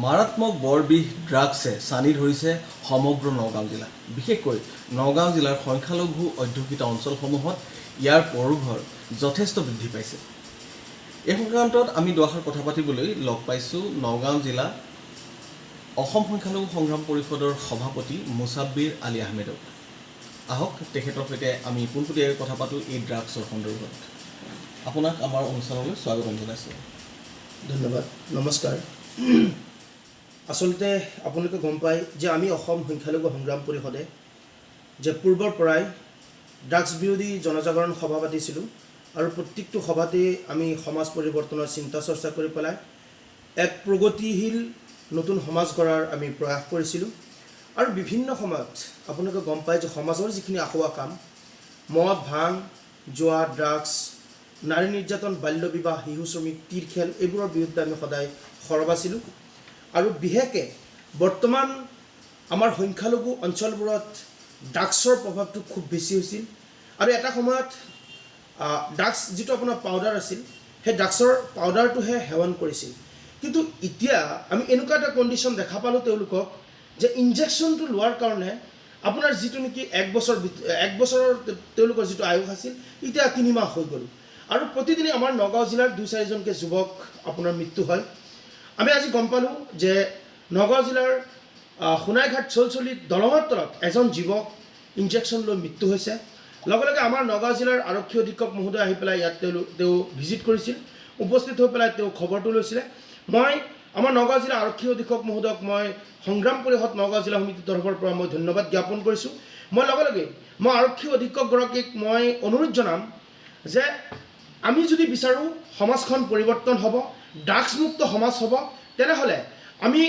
মাৰাত্মক বৰবিষ ড্ৰাগছে চানি ধৰিছে সমগ্ৰ নগাঁও জিলা। বিশেষকৈ নগাঁও জিলাৰ সংখ্যালঘু অধ্যুষিত অঞ্চলসমূহত ইয়াৰ পৰোভৰ যথেষ্ট বৃদ্ধি পাইছে। এই সংক্ৰান্তত আমি দুআষাৰ কথা পাতিবলৈ লগ পাইছোঁ নগাঁও জিলা অসম সংখ্যালঘু সংগ্ৰাম পৰিষদৰ সভাপতি মুছাব্বিৰ আলী আহমেদক। আহক তেখেতৰ সৈতে আমি পোনপটীয়াকৈ কথা পাতোঁ এই ড্ৰাগছৰ সন্দৰ্ভত। আপোনাক আমাৰ অনুষ্ঠানলৈ স্বাগতম জনাইছোঁ। ধন্যবাদ, নমস্কাৰ। আচলতে আপোনালোকে গম পায় যে আমি অসম সংখ্যালঘু সংগ্ৰাম পৰিষদে যে পূৰ্বৰ পৰাই ড্ৰাগছ বিৰোধী জনজাগৰণ সভা পাতিছিলোঁ আৰু প্ৰত্যেকটো সভাতেই আমি সমাজ পৰিৱৰ্তনৰ চিন্তা চৰ্চা কৰি পেলাই এক প্ৰগতিশীল নতুন সমাজ গঢ়াৰ আমি প্ৰয়াস কৰিছিলোঁ। আৰু বিভিন্ন সময়ত আপোনালোকে গম পায় যে সমাজৰ যিখিনি আখুৱা কাম, মদ, ভাং, জুৱা, ড্ৰাগছ, নাৰী নিৰ্যাতন, বাল্য বিবাহ, শিশু শ্ৰমিক, তীৰ খেল, এইবোৰৰ বিৰুদ্ধে আমি সদায় সৰব আছিলোঁ। আৰু বিশেষকৈ বৰ্তমান আমাৰ সংখ্যালঘু অঞ্চলবোৰত ড্ৰাগছৰ প্ৰভাৱটো খুব বেছি হৈছিল। আৰু এটা সময়ত ড্ৰাগছ যিটো আপোনাৰ পাউডাৰ আছিল, সেই ড্ৰাগছৰ পাউডাৰটোহে সেৱন কৰিছিল। কিন্তু এতিয়া আমি এনেকুৱা এটা কণ্ডিশ্যন দেখা পালোঁ তেওঁলোকক যে ইনজেকশ্যনটো লোৱাৰ কাৰণে আপোনাৰ যিটো নেকি এক বছৰৰ তেওঁলোকৰ যিটো আয়ুস আছিল, এতিয়া 3 মাহ হৈ গ'ল। আৰু প্ৰতিদিনে আমাৰ নগাঁও জিলাৰ 2-4জনকৈ যুৱক আপোনাৰ মৃত্যু হয়। আমি আজি গম পালোঁ যে নগাঁও জিলাৰ সোণাইঘাট চলচলিত দলঙৰ তলত এজন যুৱক ইনজেকশ্যন লৈ মৃত্যু হৈছে। লগে লগে আমাৰ নগাঁও জিলাৰ আৰক্ষী অধীক্ষক মহোদয় আহি পেলাই ইয়াত তেওঁ ভিজিট কৰিছিল, উপস্থিত হৈ পেলাই তেওঁ খবৰটো লৈছিলে। মই আমাৰ নগাঁও জিলা আৰক্ষী অধীক্ষক মহোদয়ক মই সংগ্ৰাম পৰিষদ নগাঁও জিলা সমিতিৰ তৰফৰ পৰা মই ধন্যবাদ জ্ঞাপন কৰিছোঁ। মই লগে লগে মই আৰক্ষী অধীক্ষকগৰাকীক মই অনুৰোধ জনাম যে আমি যদি বিচাৰোঁ সমাজখন পৰিৱৰ্তন হ'ব, ড্ৰাগছমুক্ত সমাজ হ'ব, তেনেহ'লে আমি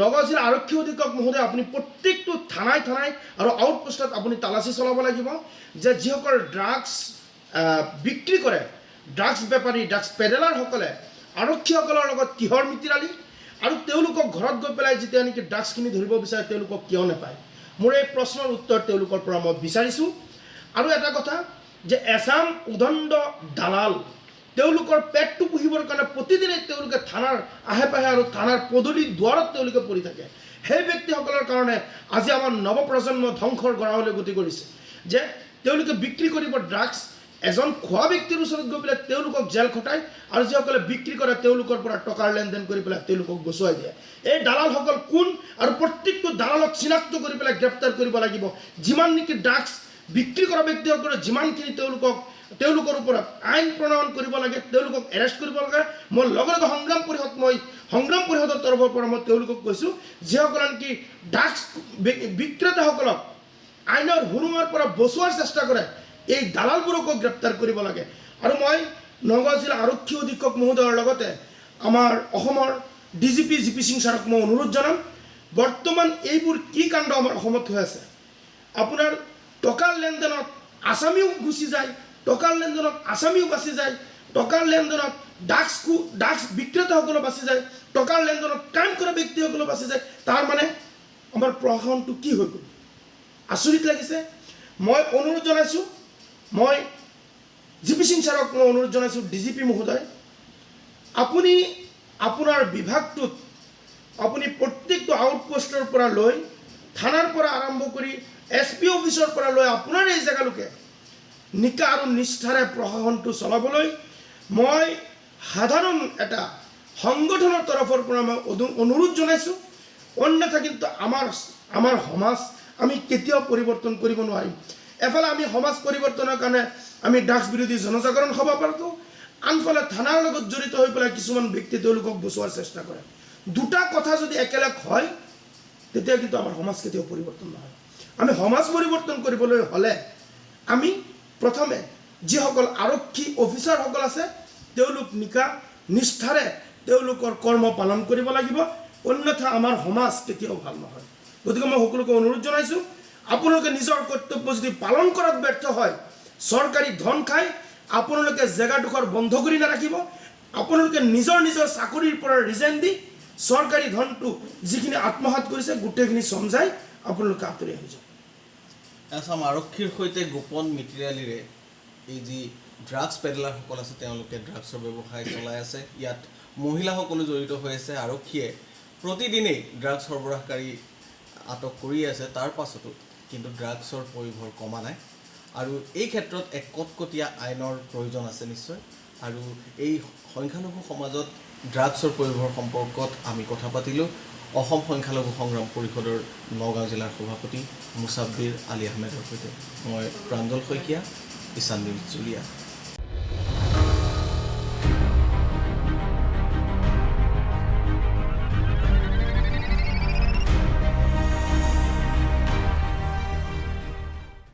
নগাঁও জিলা আৰক্ষী অধীক্ষক মহোদয় আপুনি প্ৰত্যেকটো থানাই আৰু আউটপোষ্টত আপুনি তালাচী চলাব লাগিব যে যিসকল ড্ৰাগছ বিক্ৰী কৰে, ড্ৰাগছ বেপাৰী, ড্ৰাগছ পেডেলাৰসকলে আৰক্ষীসকলৰ লগত কিহৰ মিতিৰালি, আৰু তেওঁলোকক ঘৰত গৈ পেলাই যেতিয়া নেকি ড্ৰাগছখিনি ধৰিব বিচাৰে তেওঁলোকক কিয় নাপায়। মোৰ এই প্ৰশ্নৰ উত্তৰ তেওঁলোকৰ পৰা মই বিচাৰিছোঁ। আৰু এটা কথা যে এচাম উদণ্ড দালাল তেওঁলোকৰ পেটটো পুহিবৰ কাৰণে প্ৰতিদিনে তেওঁলোকে থানাৰ আহে পাহে আৰু থানাৰ পদূলিৰ দুৱাৰত তেওঁলোকে পৰি থাকে। সেই ব্যক্তিসকলৰ কাৰণে আজি আমাৰ নৱপ্ৰজন্ম ধ্বংসৰ গৰাহলৈ গতি কৰিছে যে তেওঁলোকে বিক্ৰী কৰিব ড্ৰাগছ, এজন খোৱা ব্যক্তিৰ ওচৰত গৈ পেলাই তেওঁলোকক জেল খটায় আৰু যিসকলে বিক্ৰী কৰে তেওঁলোকৰ পৰা টকাৰ লেনদেন কৰি পেলাই তেওঁলোকক গুচুৱাই দিয়ে। এই দালালসকল কোন আৰু প্ৰত্যেকটো দালালক চিনাক্ত কৰি পেলাই গ্ৰেপ্তাৰ কৰিব লাগিব। যিমান নেকি ড্ৰাগছ বিক্ৰী কৰা ব্যক্তিসকলে যিমানখিনি তেওঁলোকৰ ওপৰত আইন প্ৰণয়ন কৰিব লাগে, তেওঁলোকক এৰেষ্ট কৰিব লাগে। মই লগে লগে সংগ্ৰাম পৰিষদৰ তৰফৰ পৰা মই তেওঁলোকক কৈছোঁ যিসকলে নেকি ড্ৰাগছ বিক্ৰেতাসকলক আইনৰ হুৰুঙৰ পৰা বচোৱাৰ চেষ্টা কৰে, এই দালালবোৰকো গ্ৰেপ্তাৰ কৰিব লাগে। আৰু মই নগাঁও জিলা আৰক্ষী অধীক্ষক মহোদয়ৰ লগতে আমাৰ অসমৰ DGP GP সিং ছাৰক মই অনুৰোধ জনাম, বৰ্তমান এইবোৰ কি কাণ্ড আমাৰ অসমত হৈ আছে। আপোনাৰ টকাৰ লেনদেনত আসামীও গুচি যায়, টকাৰ লেনদেনত আসামীও বাচি যায়, টকাৰ লেনদেনত ড্ৰাগছ বিক্ৰেতাসকলো বাচি যায়, টকাৰ লেনদেনত ক্ৰাইম কৰা ব্যক্তিসকলো বাচি যায়। তাৰ মানে আমাৰ প্ৰশাসনটো কি হৈ গ'ল, আচৰিত লাগিছে। মই অনুৰোধ জনাইছোঁ, মই GP সিং ছাৰক মই অনুৰোধ জনাইছোঁ, DGP মহোদয় আপুনি আপোনাৰ বিভাগটোত আপুনি প্ৰত্যেকটো আউটপোষ্টৰ পৰা লৈ থানাৰ পৰা আৰম্ভ কৰি SP অফিচৰ পৰা লৈ আপোনাৰ এই জেগালৈকে নিকা আৰু নিষ্ঠাৰে প্ৰশাসনটো চলাবলৈ মই সাধাৰণ এটা সংগঠনৰ তৰফৰ পৰা মই অনুৰোধ জনাইছোঁ। অন্যথা কিন্তু আমাৰ সমাজ আমি কেতিয়াও পৰিৱৰ্তন কৰিব নোৱাৰিম। এফালে আমি সমাজ পৰিৱৰ্তনৰ কাৰণে আমি ড্ৰাগছ বিৰোধী জনজাগৰণ সভা পাতোঁ, আনফালে থানাৰ লগত জড়িত হৈ পেলাই কিছুমান ব্যক্তি তেওঁলোকক বচোৱাৰ চেষ্টা কৰে। দুটা কথা যদি একেলগ হয় তেতিয়া কিন্তু আমাৰ সমাজ কেতিয়াও পৰিৱৰ্তন নহয়। আমি সমাজ পৰিৱৰ্তন কৰিবলৈ হ'লে আমি প্ৰথমে যিসকল আৰক্ষী অফিচাৰসকল আছে তেওঁলোক নিকা নিষ্ঠাৰে তেওঁলোকৰ কৰ্ম পালন কৰিব লাগিব, অন্যথা আমাৰ সমাজ কেতিয়াও ভাল নহয়। গতিকে মই সকলোকে অনুৰোধ জনাইছোঁ, আপোনালোকে নিজৰ কৰ্তব্য যদি পালন কৰাত ব্যৰ্থ হয়, চৰকাৰী ধন খাই আপোনালোকে জেগাডোখৰ বন্ধ কৰি নাৰাখিব। আপোনালোকে নিজৰ চাকৰিৰ পৰা ৰিজাইন দি চৰকাৰী ধনটো যিখিনি আত্মসাৎ কৰিছে গোটেইখিনি চমজাই আপোনালোকে আঁতৰি আহি যাব। আসাম আৰক্ষীৰ সৈতে গোপন মিতিৰালিৰে এই যি ড্ৰাগছ পেডলাৰসকল আছে তেওঁলোকে ড্ৰাগছৰ ব্যৱসায় চলাই আছে। ইয়াত মহিলাসকলো জড়িত হৈ আছে আৰক্ষীয়ে প্ৰতিদিনেই ড্ৰাগছ সৰবৰাহকাৰী আটক কৰি আছে তাৰ পাছতো কিন্তু ড্ৰাগছৰ পৰিভৰ কমা নাই আৰু এই ক্ষেত্ৰত এক কটকটীয়া আইনৰ প্ৰয়োজন আছে নিশ্চয় আৰু এই সংখ্যালঘু সমাজত ড্ৰাগছৰ পৰিভৰ সম্পৰ্কত আমি কথা পাতিলোঁ অসম সংখ্যালঘু সংগ্ৰাম পৰিষদৰ নগাঁও জিলাৰ সভাপতি মুছাব্বিৰ আলী আহমেদৰ সৈতে মই প্ৰাঞ্জল শইকীয়া ঈশান নিউজ জুলিয়া